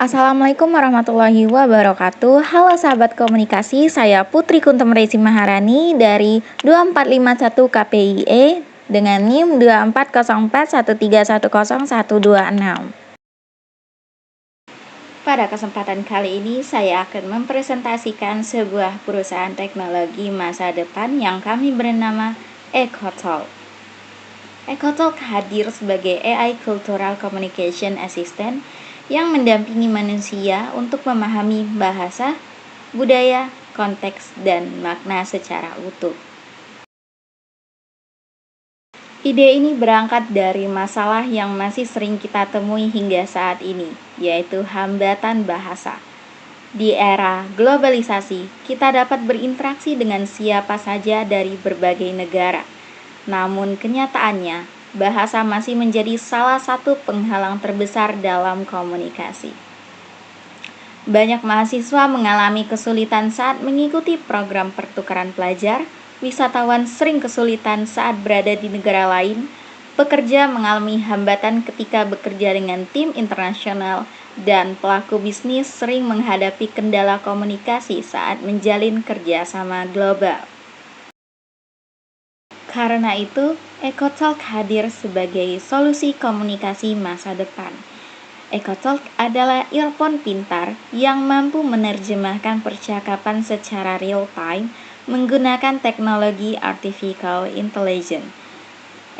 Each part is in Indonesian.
Assalamualaikum warahmatullahi wabarakatuh. Halo sahabat komunikasi, saya Putri Kuntem Rezi Maharani dari 2451 KPIE dengan NIM 240413100126. Pada kesempatan kali ini saya akan mempresentasikan sebuah perusahaan teknologi masa depan yang kami bernama EcoTalk. EcoTalk hadir sebagai AI Cultural Communication Assistant yang mendampingi manusia untuk memahami bahasa, budaya, konteks, dan makna secara utuh. Ide ini berangkat dari masalah yang masih sering kita temui hingga saat ini, yaitu hambatan bahasa. Di era globalisasi, kita dapat berinteraksi dengan siapa saja dari berbagai negara. Namun kenyataannya, bahasa masih menjadi salah satu penghalang terbesar dalam komunikasi. Banyak mahasiswa mengalami kesulitan saat mengikuti program pertukaran pelajar, wisatawan sering kesulitan saat berada di negara lain, pekerja mengalami hambatan ketika bekerja dengan tim internasional, dan pelaku bisnis sering menghadapi kendala komunikasi saat menjalin kerjasama global. Karena itu, EcoTalk hadir sebagai solusi komunikasi masa depan. EcoTalk adalah earphone pintar yang mampu menerjemahkan percakapan secara real-time menggunakan teknologi Artificial Intelligence.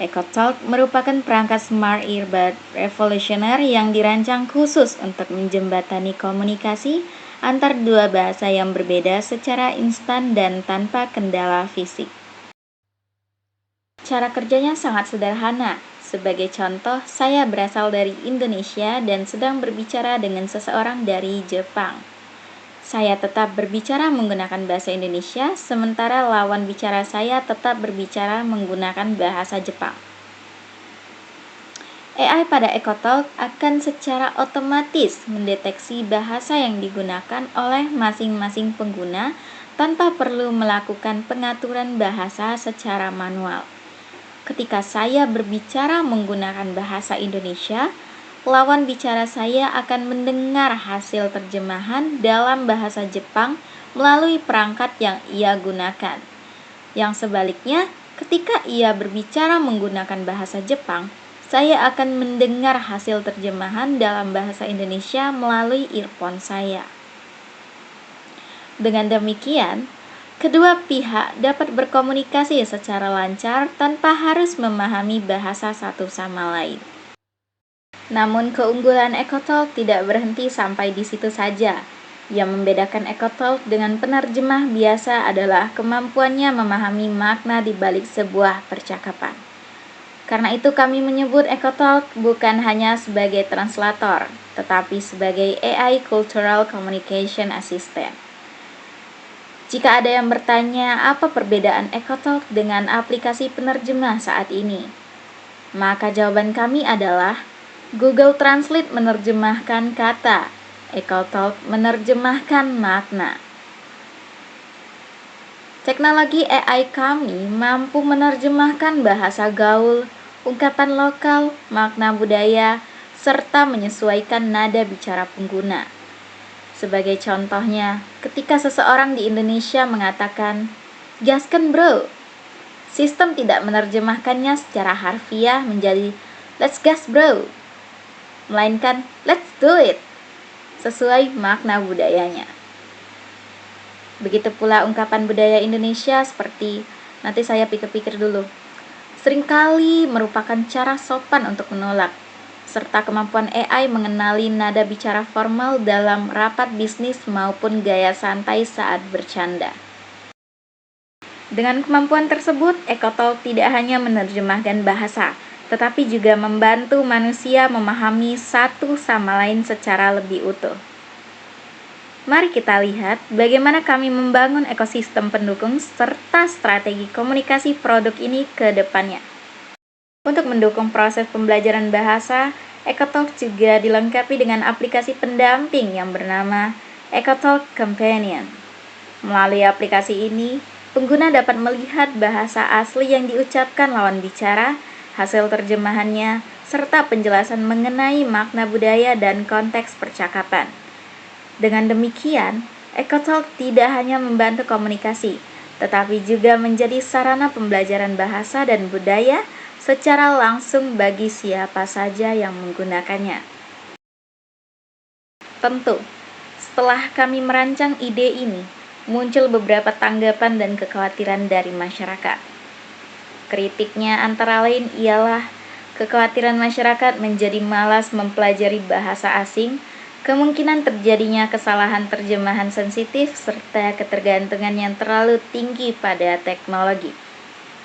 EcoTalk merupakan perangkat smart earbud revolusioner yang dirancang khusus untuk menjembatani komunikasi antar dua bahasa yang berbeda secara instan dan tanpa kendala fisik. Cara kerjanya sangat sederhana. Sebagai contoh, saya berasal dari Indonesia dan sedang berbicara dengan seseorang dari Jepang. Saya tetap berbicara menggunakan bahasa Indonesia, sementara lawan bicara saya tetap berbicara menggunakan bahasa Jepang. AI pada EcoTalk akan secara otomatis mendeteksi bahasa yang digunakan oleh masing-masing pengguna tanpa perlu melakukan pengaturan bahasa secara manual. Ketika saya berbicara menggunakan bahasa Indonesia, lawan bicara saya akan mendengar hasil terjemahan dalam bahasa Jepang melalui perangkat yang ia gunakan. Yang sebaliknya, ketika ia berbicara menggunakan bahasa Jepang, saya akan mendengar hasil terjemahan dalam bahasa Indonesia melalui earphone saya. Dengan demikian, kedua pihak dapat berkomunikasi secara lancar tanpa harus memahami bahasa satu sama lain. Namun keunggulan EcoTalk tidak berhenti sampai di situ saja. Yang membedakan EcoTalk dengan penerjemah biasa adalah kemampuannya memahami makna di balik sebuah percakapan. Karena itu kami menyebut EcoTalk bukan hanya sebagai translator, tetapi sebagai AI Cultural Communication Assistant. Jika ada yang bertanya apa perbedaan EcoTalk dengan aplikasi penerjemah saat ini, maka jawaban kami adalah Google Translate menerjemahkan kata, EcoTalk menerjemahkan makna. Teknologi AI kami mampu menerjemahkan bahasa gaul, ungkapan lokal, makna budaya, serta menyesuaikan nada bicara pengguna. Sebagai contohnya, ketika seseorang di Indonesia mengatakan, "Gaskan bro," sistem tidak menerjemahkannya secara harfiah menjadi "Let's gas bro," melainkan "Let's do it," sesuai makna budayanya. Begitu pula ungkapan budaya Indonesia seperti, nanti saya pikir-pikir dulu, seringkali merupakan cara sopan untuk menolak, serta kemampuan AI mengenali nada bicara formal dalam rapat bisnis maupun gaya santai saat bercanda. Dengan kemampuan tersebut, EcoTalk tidak hanya menerjemahkan bahasa, tetapi juga membantu manusia memahami satu sama lain secara lebih utuh. Mari kita lihat bagaimana kami membangun ekosistem pendukung serta strategi komunikasi produk ini ke depannya. Untuk mendukung proses pembelajaran bahasa, EcoTalk juga dilengkapi dengan aplikasi pendamping yang bernama EcoTalk Companion. Melalui aplikasi ini, pengguna dapat melihat bahasa asli yang diucapkan lawan bicara, hasil terjemahannya, serta penjelasan mengenai makna budaya dan konteks percakapan. Dengan demikian, EcoTalk tidak hanya membantu komunikasi, tetapi juga menjadi sarana pembelajaran bahasa dan budaya secara langsung bagi siapa saja yang menggunakannya. Tentu, setelah kami merancang ide ini, muncul beberapa tanggapan dan kekhawatiran dari masyarakat. Kritiknya antara lain ialah kekhawatiran masyarakat menjadi malas mempelajari bahasa asing, kemungkinan terjadinya kesalahan terjemahan sensitif, serta ketergantungan yang terlalu tinggi pada teknologi.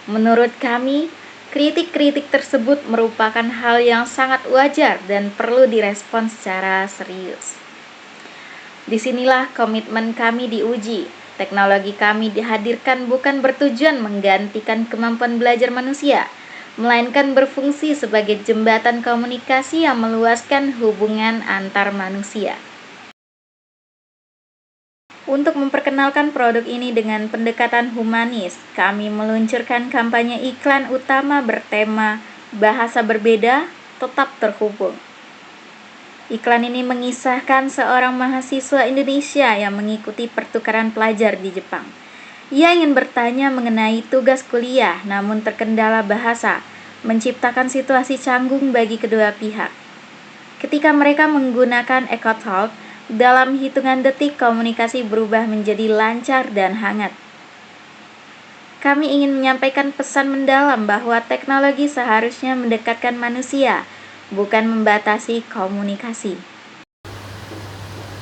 Menurut kami, kritik-kritik tersebut merupakan hal yang sangat wajar dan perlu direspon secara serius. Disinilah komitmen kami diuji. Teknologi kami dihadirkan bukan bertujuan menggantikan kemampuan belajar manusia, melainkan berfungsi sebagai jembatan komunikasi yang meluaskan hubungan antar manusia. Untuk memperkenalkan produk ini dengan pendekatan humanis, kami meluncurkan kampanye iklan utama bertema "Bahasa Berbeda, Tetap Terhubung". Iklan ini mengisahkan seorang mahasiswa Indonesia yang mengikuti pertukaran pelajar di Jepang. Ia ingin bertanya mengenai tugas kuliah, namun terkendala bahasa, menciptakan situasi canggung bagi kedua pihak. Ketika mereka menggunakan EcoTalk, dalam hitungan detik komunikasi berubah menjadi lancar dan hangat. Kami ingin menyampaikan pesan mendalam bahwa teknologi seharusnya mendekatkan manusia, bukan membatasi komunikasi.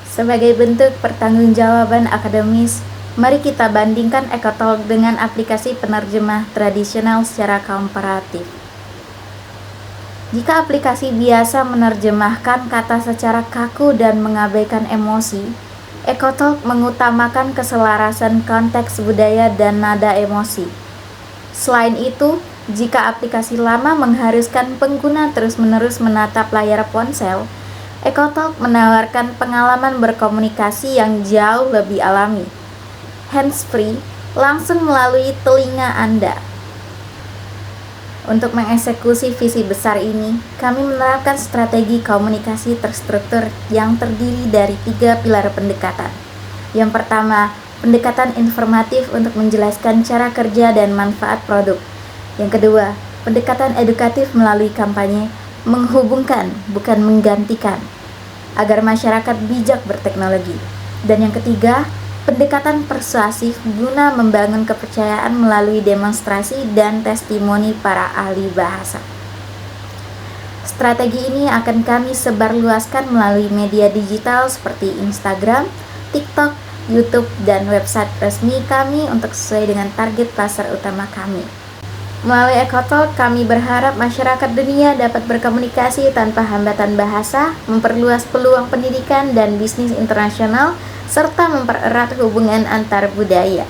Sebagai bentuk pertanggungjawaban akademis, mari kita bandingkan EcoTalk dengan aplikasi penerjemah tradisional secara komparatif. Jika aplikasi biasa menerjemahkan kata secara kaku dan mengabaikan emosi, EcoTalk mengutamakan keselarasan konteks budaya dan nada emosi. Selain itu, jika aplikasi lama mengharuskan pengguna terus-menerus menatap layar ponsel, EcoTalk menawarkan pengalaman berkomunikasi yang jauh lebih alami. Hands-free, langsung melalui telinga Anda. Untuk mengeksekusi visi besar ini, kami menerapkan strategi komunikasi terstruktur yang terdiri dari 3 pilar pendekatan. Yang pertama, pendekatan informatif untuk menjelaskan cara kerja dan manfaat produk. Yang kedua, pendekatan edukatif melalui kampanye menghubungkan, bukan menggantikan, agar masyarakat bijak berteknologi. Dan yang ketiga, pendekatan persuasif guna membangun kepercayaan melalui demonstrasi dan testimoni para ahli bahasa. Strategi ini akan kami sebarluaskan melalui media digital seperti Instagram, TikTok, YouTube, dan website resmi kami untuk sesuai dengan target pasar utama kami. Melalui EcoTalk, kami berharap masyarakat dunia dapat berkomunikasi tanpa hambatan bahasa, memperluas peluang pendidikan dan bisnis internasional, serta mempererat hubungan antar budaya.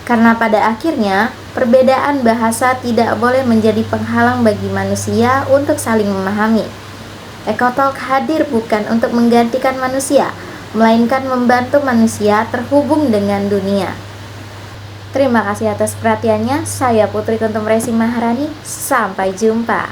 Karena pada akhirnya, perbedaan bahasa tidak boleh menjadi penghalang bagi manusia untuk saling memahami. EcoTalk hadir bukan untuk menggantikan manusia, melainkan membantu manusia terhubung dengan dunia. Terima kasih atas perhatiannya. Saya Putri Kuntum Resi Maharani. Sampai jumpa.